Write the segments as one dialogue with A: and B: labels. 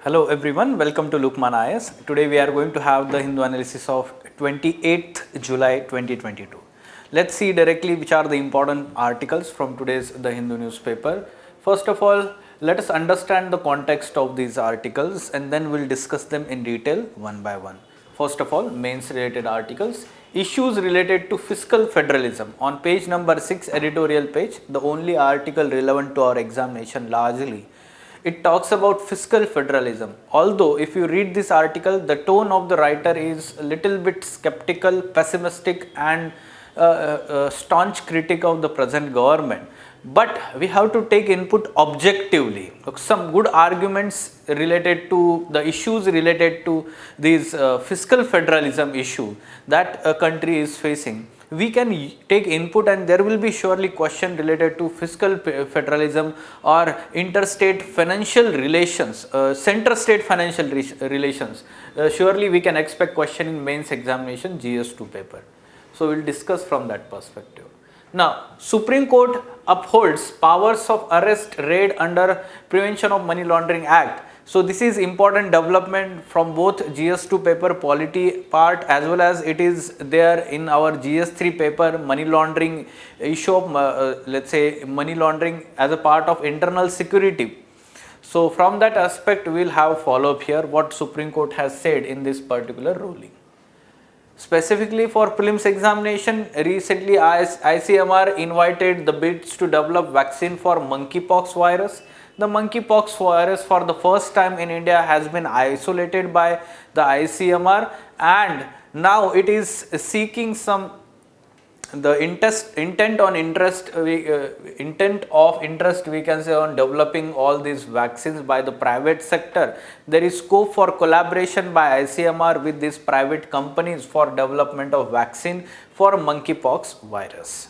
A: Hello everyone, welcome to Lukmaan IS. Today we are going to have the Hindu analysis of 28th July 2022. Let's see directly which are the important articles from today's The Hindu newspaper. First of all, let us understand the context of these articles and then we'll discuss them in detail one by one. First of all, mains related articles. Issues related to fiscal federalism. On page number 6, editorial page, the only article relevant to our examination largely. It talks about fiscal federalism. Although if you read this article, the tone of the writer is a little bit skeptical, pessimistic and staunch critic of the present government. But we have to take input objectively. Some good arguments related to the issues related to these fiscal federalism issue that a country is facing. We can take input and there will be surely question related to fiscal federalism or interstate financial relations, center-state financial relations. Surely we can expect question in mains examination GS2 paper. So, we will discuss from that perspective. Now, Supreme Court upholds powers of arrest raid under Prevention of Money Laundering Act. So, this is important development from both GS2 paper Polity part as well as it is there in our GS3 paper money laundering issue of let's say money laundering as a part of internal security. So, from that aspect we will have follow up here what Supreme Court has said in this particular ruling. Specifically for prelims examination, recently ICMR invited the bids to develop vaccine for monkeypox virus. The monkeypox virus for the first time in India has been isolated by the ICMR and now it is seeking some intent of interest we can say on developing all these vaccines by the private sector. There is scope for collaboration by ICMR with these private companies for development of vaccine for monkeypox virus.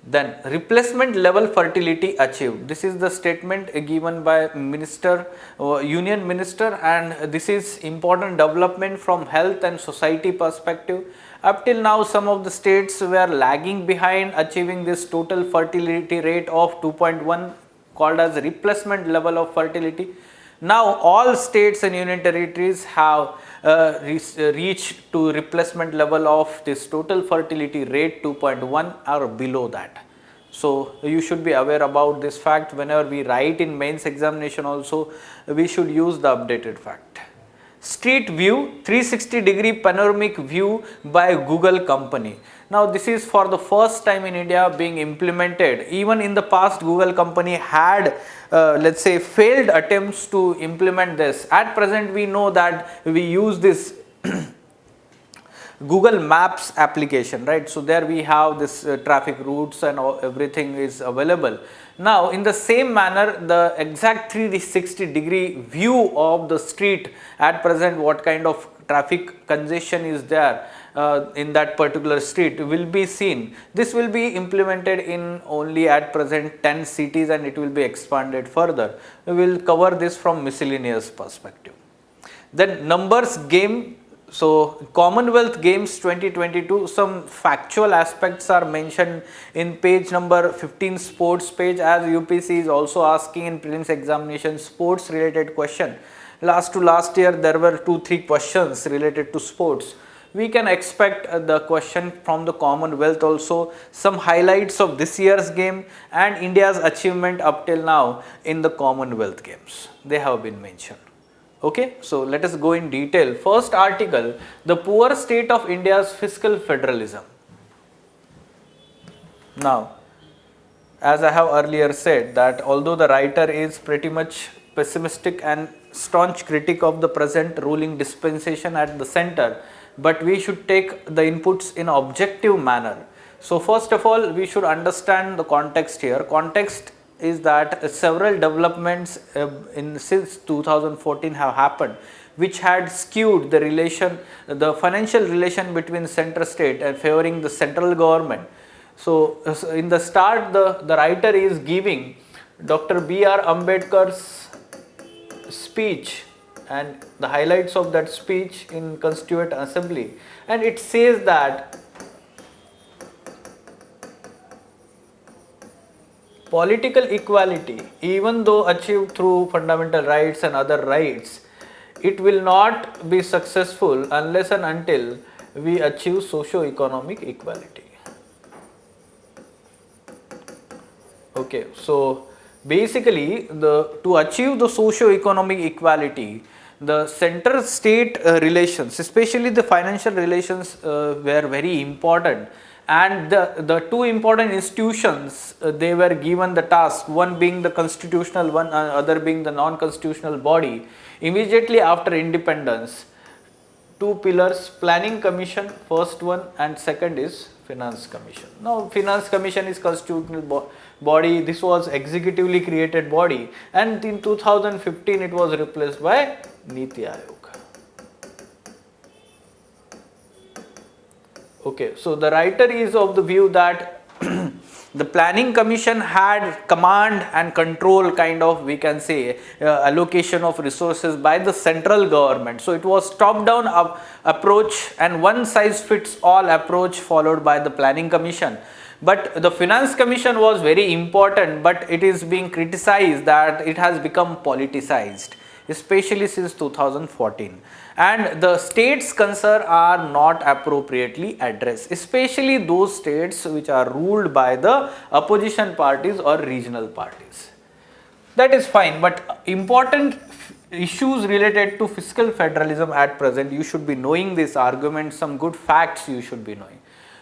A: Then replacement level fertility achieved. This is the statement given by Union Minister and this is important development from health and society perspective. Up till now some of the states were lagging behind achieving this total fertility rate of 2.1 called as replacement level of fertility. Now all states and union territories have reached to replacement level of this total fertility rate 2.1 or below that. So you should be aware about this fact. Whenever we write in mains examination also we should use the updated fact. Street view 360-degree panoramic view by Google company. Now this is for the first time in India being implemented. Even in the past Google company had let's say failed attempts to implement this. At present we know that we use this Google Maps application, right? So there we have this traffic routes and everything is available. Now in the same manner the exact 360-degree view of the street at present what kind of traffic congestion is there in that particular street will be seen. This will be implemented in only at present 10 cities and it will be expanded further. We will cover this from miscellaneous perspective. Then numbers game. So Commonwealth Games 2022, some factual aspects are mentioned in page number 15 sports page as UPSC is also asking in prelims examination sports related question. Last year there were 2-3 questions related to sports. We can expect the question from the Commonwealth also, some highlights of this year's game and India's achievement up till now in the Commonwealth Games. They have been mentioned. Okay, so let us go in detail. First article, the poor state of India's fiscal federalism. Now, as I have earlier said that although the writer is pretty much pessimistic and staunch critic of the present ruling dispensation at the center, but we should take the inputs in objective manner. So first of all, we should understand the context here. Context is that several developments since 2014 have happened which had skewed the financial relation between center state and favoring the central government. So in the start the writer is giving Dr. B.R. Ambedkar's speech and the highlights of that speech in Constituent Assembly, and it says that political equality, even though achieved through fundamental rights and other rights, it will not be successful unless and until we achieve socio-economic equality. Okay, so basically to achieve the socio-economic equality, the center-state relations, especially the financial relations, were very important, and the two important institutions, they were given the task, one being the constitutional, one other being the non-constitutional body. Immediately after independence, two pillars: planning commission, first one, and second is finance commission. Now finance commission is constitutional body, this was executively created body, and in 2015 it was replaced by Niti Aayog. Okay, so the writer is of the view that the planning commission had command and control, kind of, we can say, allocation of resources by the central government. So it was top down approach and one size fits all approach followed by the planning commission. But the finance commission was very important, but it is being criticized that it has become politicized, especially since 2014, and the states concerned are not appropriately addressed, especially those states which are ruled by the opposition parties or regional parties. That is fine, but important issues related to fiscal federalism at present, you should be knowing this argument, some good facts you should be knowing.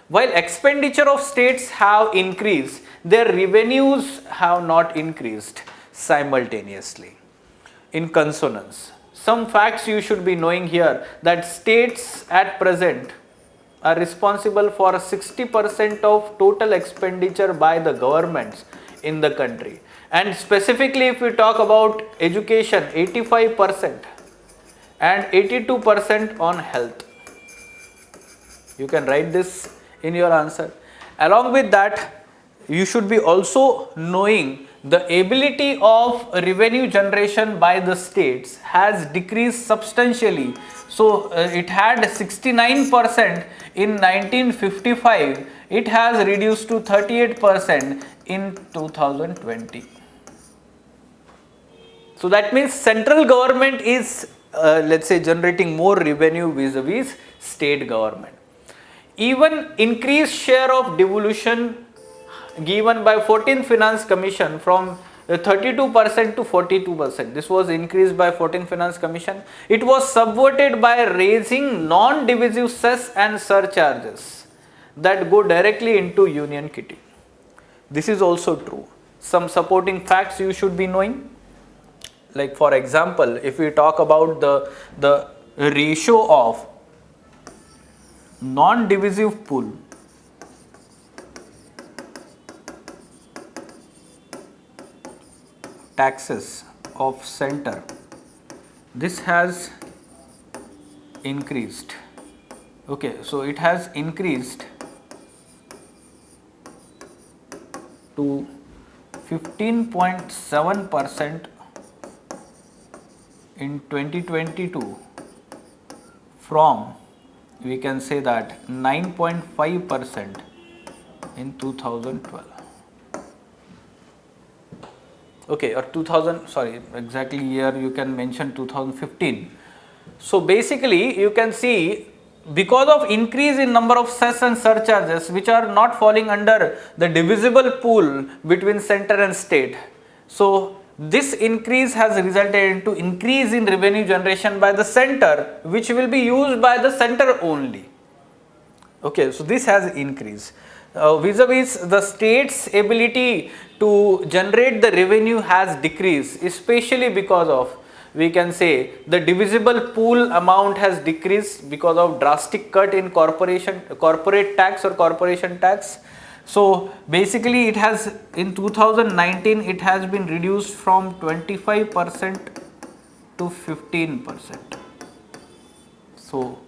A: While expenditure of states have increased, their revenues have not increased simultaneously in consonance. Some facts you should be knowing here, that states at present are responsible for 60% of total expenditure by the governments in the country. And specifically if we talk about education, 85% and 82% on health. You can write this in your answer. Along with that, you should be also knowing the ability of revenue generation by the states has decreased substantially. So it had 69% in 1955, it has reduced to 38% in 2020. So that means central government is let's say generating more revenue vis-a-vis state government. Even increased share of devolution given by 14th Finance Commission from 32% to 42%. This was increased by 14th Finance Commission. It was subverted by raising non-divisive cess and surcharges that go directly into union kitty. This is also true. Some supporting facts you should be knowing. Like for example, if we talk about the ratio of non-divisive pool taxes of center, this has increased. Okay, so it has increased to 15.7% in 2022 from, we can say that, 9.5% in 2012. Okay, or 2000, sorry, exactly year you can mention 2015. So basically you can see, because of increase in number of cess and surcharges which are not falling under the divisible pool between center and state, so this increase has resulted into increase in revenue generation by the center, which will be used by the center only. Okay, so this has increased. Vis-a-vis the state's ability to generate the revenue has decreased, especially because of, we can say, the divisible pool amount has decreased because of drastic cut in corporate tax or corporation tax. So basically it has, in 2019 it has been reduced from 25% to 15%. So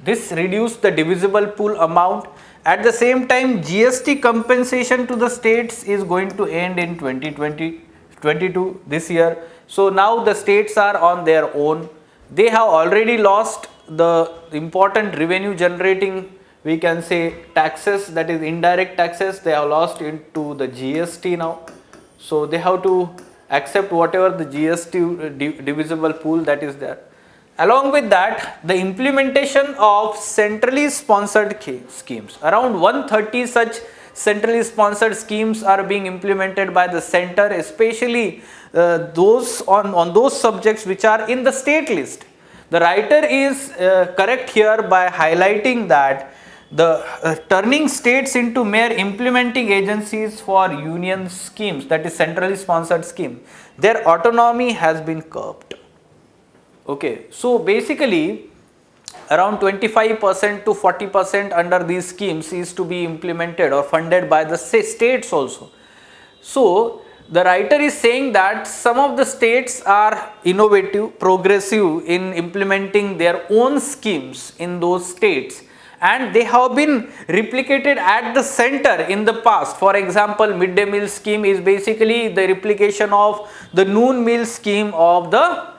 A: this reduced the divisible pool amount. At the same time, GST compensation to the states is going to end in 2022 this year. So now the states are on their own. They have already lost the important revenue generating, we can say, taxes, that is indirect taxes. They have lost into the GST now. So they have to accept whatever the GST divisible pool that is there. Along with that, the implementation of centrally sponsored schemes. Around 130 such centrally sponsored schemes are being implemented by the center, especially those on those subjects which are in the state list. The writer is correct here by highlighting that the turning states into mere implementing agencies for union schemes, that is centrally sponsored scheme, their autonomy has been curbed. Okay, so basically around 25% to 40% under these schemes is to be implemented or funded by the states also. So the writer is saying that some of the states are innovative, progressive in implementing their own schemes in those states, and they have been replicated at the center in the past. For example, midday meal scheme is basically the replication of the noon meal scheme of the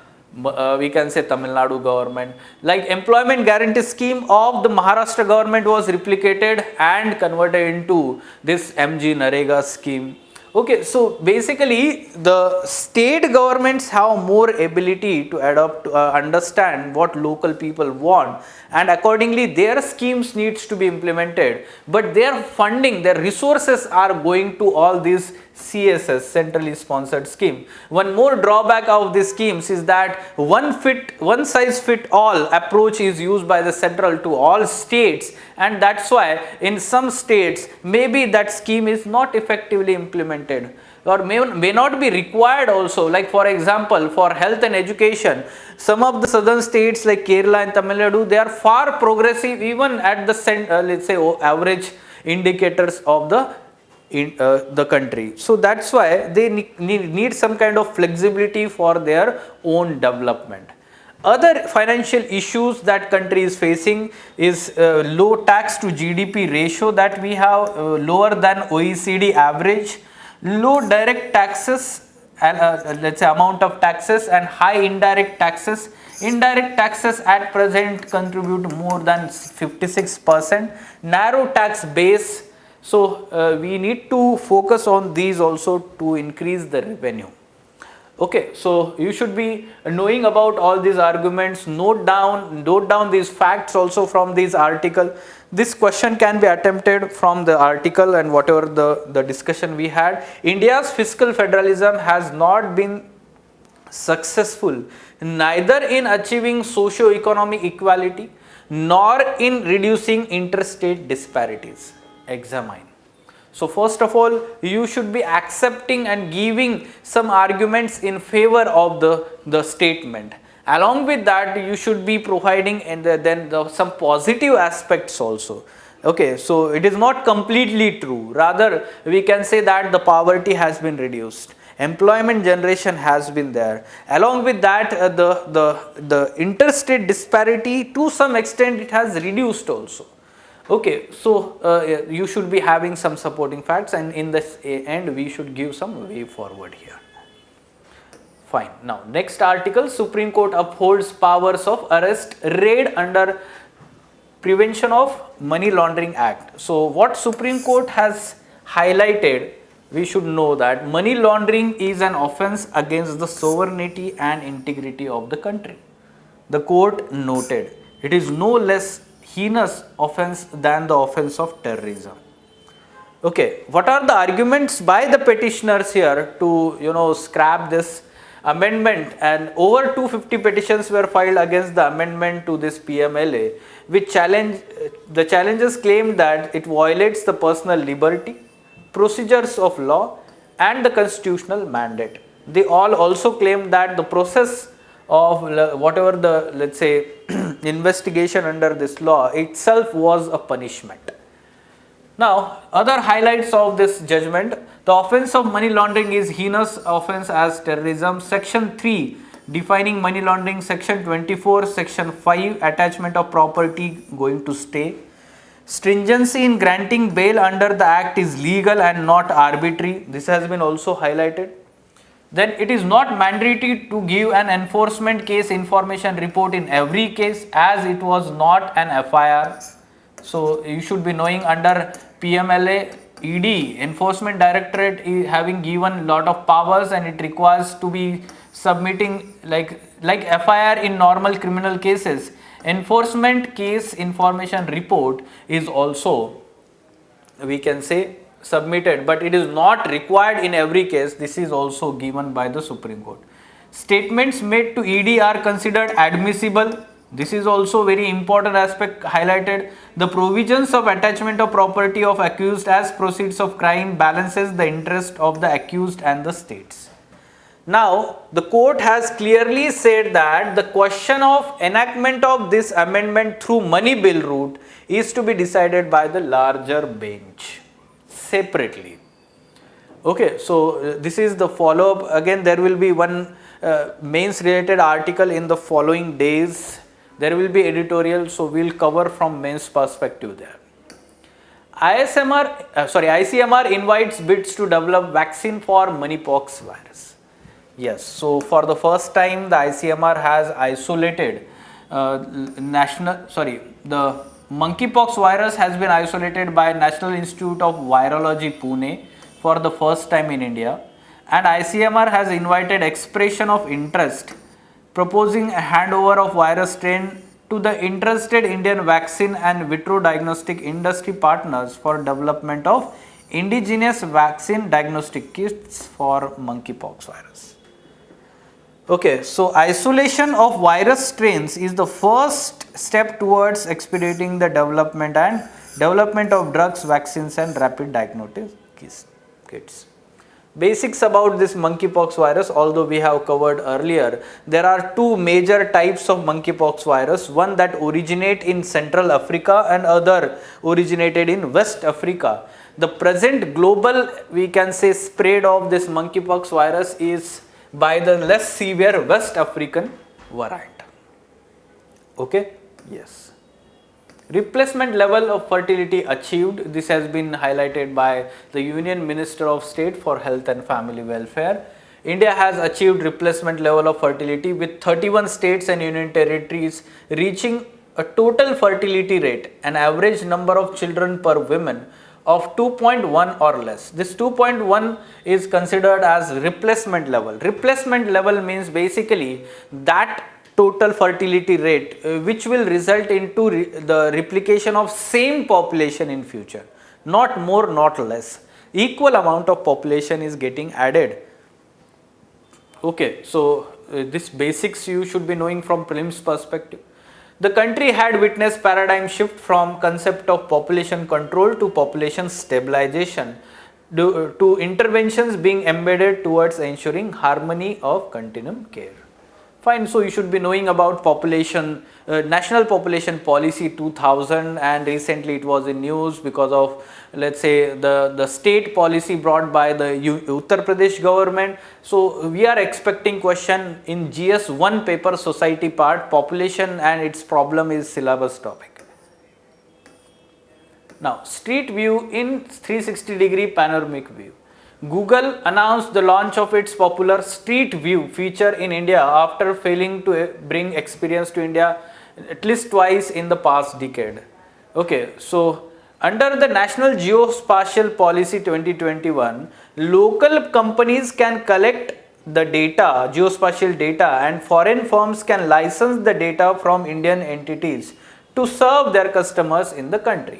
A: we can say Tamil Nadu government. Like employment guarantee scheme of the Maharashtra government was replicated and converted into this MG Narega scheme. Okay, so basically the state governments have more ability to adopt, understand what local people want, and accordingly their schemes needs to be implemented, but their funding, their resources are going to all these CSS, centrally sponsored scheme. One more drawback of these schemes is that one size fit all approach is used by the central to all states, and that's why in some states maybe that scheme is not effectively implemented or may not be required also. Like for example, for health and education, some of the southern states like Kerala and Tamil Nadu, they are far progressive even at the let's say average indicators of the country. So that's why they need some kind of flexibility for their own development. Other financial issues that country is facing is low tax to GDP ratio that we have, lower than OECD average, low direct taxes and let's say amount of taxes, and high indirect taxes. Indirect taxes at present contribute more than 56%, narrow tax base. So we need to focus on these also to increase the revenue. Okay, so you should be knowing about all these arguments. Note down these facts also from this article. This question can be attempted from the article and whatever the discussion we had. India's fiscal federalism has not been successful neither in achieving socio-economic equality nor in reducing interstate disparities. Examine. So first of all, you should be accepting and giving some arguments in favor of the statement. Along with that, you should be providing some positive aspects also. Okay, so it is not completely true. Rather, we can say that the poverty has been reduced. Employment generation has been there. Along with that, the interstate disparity to some extent it has reduced also. Okay, so you should be having some supporting facts, and in this end we should give some way forward here. Fine. Now next article, Supreme Court upholds powers of arrest raid under Prevention of Money Laundering Act. So what Supreme Court has highlighted, we should know that money laundering is an offence against the sovereignty and integrity of the country. The court noted it is no less heinous offence than the offence of terrorism. Okay, what are the arguments by the petitioners here to scrap this amendment? And over 250 petitions were filed against the amendment to this PMLA, which the challengers claimed that it violates the personal liberty, procedures of law and the constitutional mandate. They all also claimed that the process of whatever the, let's say, investigation under this law itself was a punishment. Now, other highlights of this judgment: the offence of money laundering is heinous offence as terrorism. Section 3 defining money laundering, Section 24, Section 5 attachment of property going to stay. Stringency in granting bail under the Act is legal and not arbitrary. This has been also highlighted. Then it is not mandatory to give an enforcement case information report in every case, as it was not an FIR. So you should be knowing under PMLA ED, Enforcement Directorate, is having given lot of powers, and it requires to be submitting like FIR in normal criminal cases. Enforcement Case Information Report is also, we can say, submitted, but it is not required in every case. This is also given by the Supreme Court. Statements made to ED are considered admissible. This is also very important aspect highlighted. The provisions of attachment of property of accused as proceeds of crime balances the interest of the accused and the states. Now, the court has clearly said that the question of enactment of this amendment through money bill route is to be decided by the larger bench separately. Okay, so this is the follow up. Again, there will be one mains related article in the following days. There will be editorial, so we'll cover from mains perspective there. ICMR invites bids to develop vaccine for monkeypox virus. Yes, so for the first time the ICMR has isolated the monkeypox virus has been isolated by National Institute of Virology Pune for the first time in India, and ICMR has invited expression of interest proposing a handover of virus strain to the interested Indian vaccine and vitro diagnostic industry partners for development of indigenous vaccine diagnostic kits for monkeypox virus. Okay, so isolation of virus strains is the first step towards expediting the development of drugs, vaccines and rapid diagnostic kits. Basics about this monkeypox virus, although we have covered earlier, there are two major types of monkeypox virus, one that originate in Central Africa and other originated in West Africa. The present global, we can say, spread of this monkeypox virus is by the less severe West African variant. Okay, yes. Replacement level of fertility achieved. This has been highlighted by the Union Minister of State for Health and Family Welfare. India has achieved replacement level of fertility with 31 states and union territories reaching a total fertility rate, an average number of children per woman of 2.1 or less. This 2.1 is considered as replacement level. Replacement level means basically that total fertility rate which will result into the replication of same population in future, not more, not less. Equal amount of population is getting added. Okay, so this basics you should be knowing from prelims perspective. The country had witnessed paradigm shift from concept of population control to population stabilization to interventions being embedded towards ensuring harmony of continuum care. Fine, so you should be knowing about population, National Population Policy 2000, and recently it was in news because of, let's say, the state policy brought by the Uttar Pradesh government. So we are expecting question in GS1 paper society part, population and its problem is syllabus topic. Now, street view in 360-degree panoramic view. Google announced the launch of its popular Street View feature in India after failing to bring experience to India at least twice in the past decade. Okay, so under the National Geospatial Policy 2021, local companies can collect the data, geospatial data, and foreign firms can license the data from Indian entities to serve their customers in the country.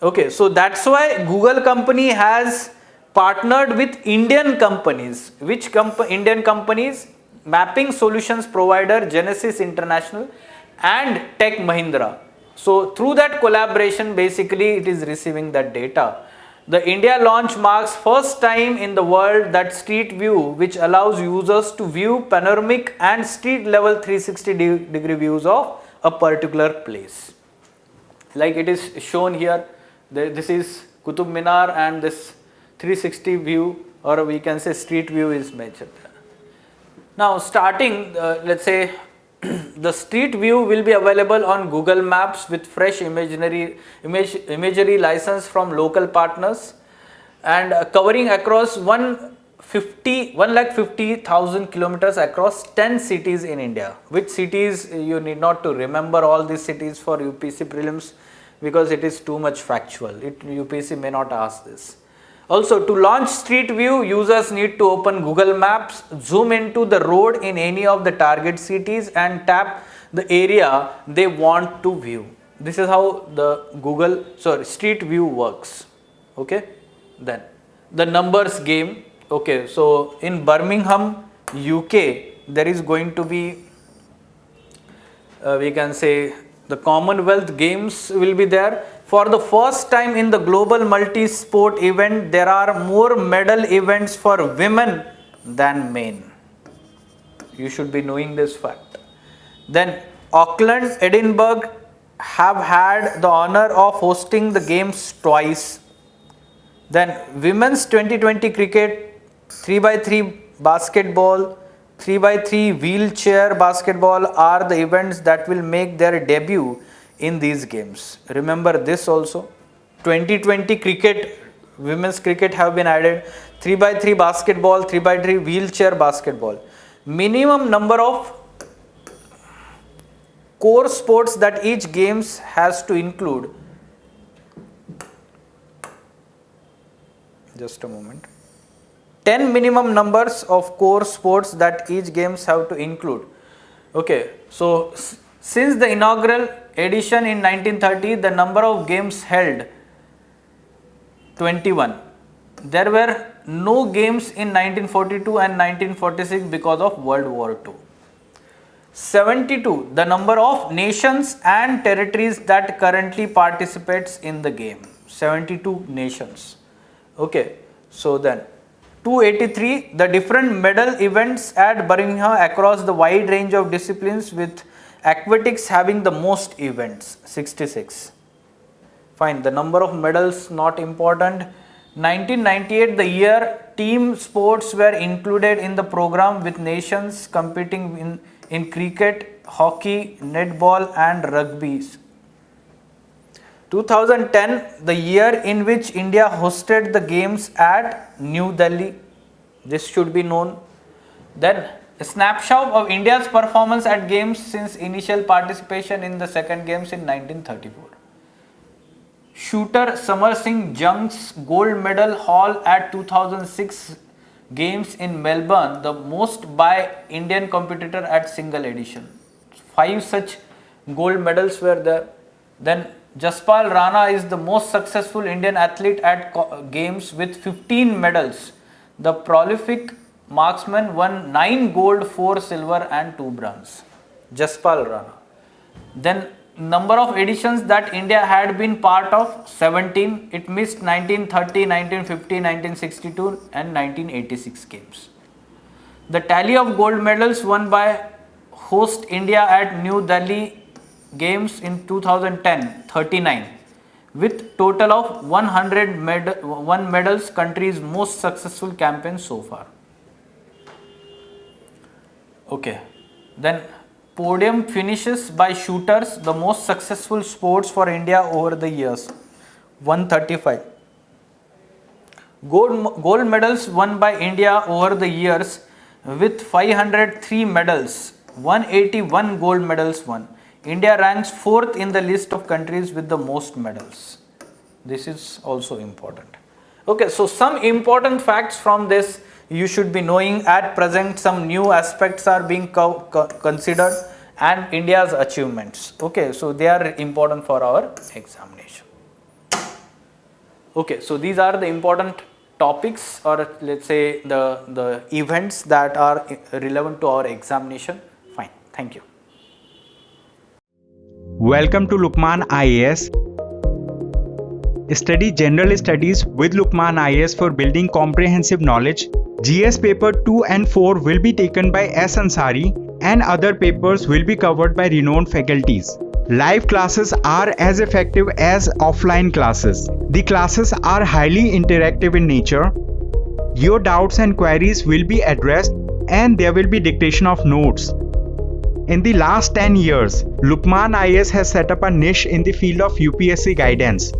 A: Okay, so that's why Google company has partnered with Indian companies. Which Indian companies? Mapping solutions provider Genesis International and Tech Mahindra. So through that collaboration, basically it is receiving that data. The India launch marks first time in the world that Street View, which allows users to view panoramic and street level 360-degree views of a particular place. Like it is shown here, this is Qutub Minar and this 360 view, or we can say street view, is mentioned. Now starting, let's say the street view will be available on Google Maps with fresh imagery license from local partners and covering across 150,000 kilometers across 10 cities in India. Which cities, you need not to remember all these cities for UPSC prelims because it is too much factual. UPSC may not ask this. Also, to launch Street View, users need to open Google Maps, zoom into the road in any of the target cities and tap the area they want to view. This is how the Street View works. Okay, then the numbers game. Okay, so in Birmingham, UK, there is going to be we can say the Commonwealth Games will be there. For the first time in the global multi-sport event, there are more medal events for women than men. You should be knowing this fact. Then Auckland, Edinburgh have had the honor of hosting the games twice. Then women's 2020 cricket, 3x3 basketball, 3x3 wheelchair basketball are the events that will make their debut in these games. Remember this also. 2020 cricket, women's cricket have been added, 3x3 basketball, 3x3 wheelchair basketball. Minimum number of core sports that each games has to include. Just a moment. 10 minimum numbers of core sports that each games have to include. Okay, so since the inaugural edition in 1930, the number of games held 21. There were no games in 1942 and 1946 because of World War II. 72. The number of nations and territories that currently participates in the game. 72 nations. Okay, so then 283. The different medal events at Birmingham across the wide range of disciplines, with aquatics having the most events. 66. Fine, the number of medals not important. 1998, the year team sports were included in the program, with nations competing in cricket, hockey, netball and rugby. 2010, the year in which India hosted the games at New Delhi. This should be known. Then a snapshot of India's performance at games since initial participation in the second games in 1934. Shooter Samar Singh Jung's gold medal haul at 2006 games in Melbourne, the most by Indian competitor at single edition. 5 such gold medals were there. Then Jaspal Rana is the most successful Indian athlete at games with 15 medals. The prolific marksman won 9 gold, 4 silver and 2 bronze. Jaspal Rana. Then number of editions that India had been part of, 17. It missed 1930, 1950, 1962 and 1986 games. The tally of gold medals won by host India at New Delhi games in 2010, 39, with total of 100 medals, country's most successful campaign so far. Okay, then podium finishes by shooters, the most successful sports for India over the years, 135. Gold medals won by India over the years, with 503 medals, 181 gold medals won. India ranks 4th in the list of countries with the most medals. This is also important. Okay, so some important facts from this you should be knowing. At present, some new aspects are being considered and India's achievements. Okay, so they are important for our examination. Okay, so these are the important topics, or let's say the events that are relevant to our examination. Fine, thank you.
B: Welcome to Lukmaan IAS. Study General Studies with Lukmaan IAS for building comprehensive knowledge. GS paper 2 and 4 will be taken by S. Ansari and other papers will be covered by renowned faculties. Live classes are as effective as offline classes. The classes are highly interactive in nature. Your doubts and queries will be addressed and there will be dictation of notes. In the last 10 years, Lukmaan IAS has set up a niche in the field of UPSC guidance.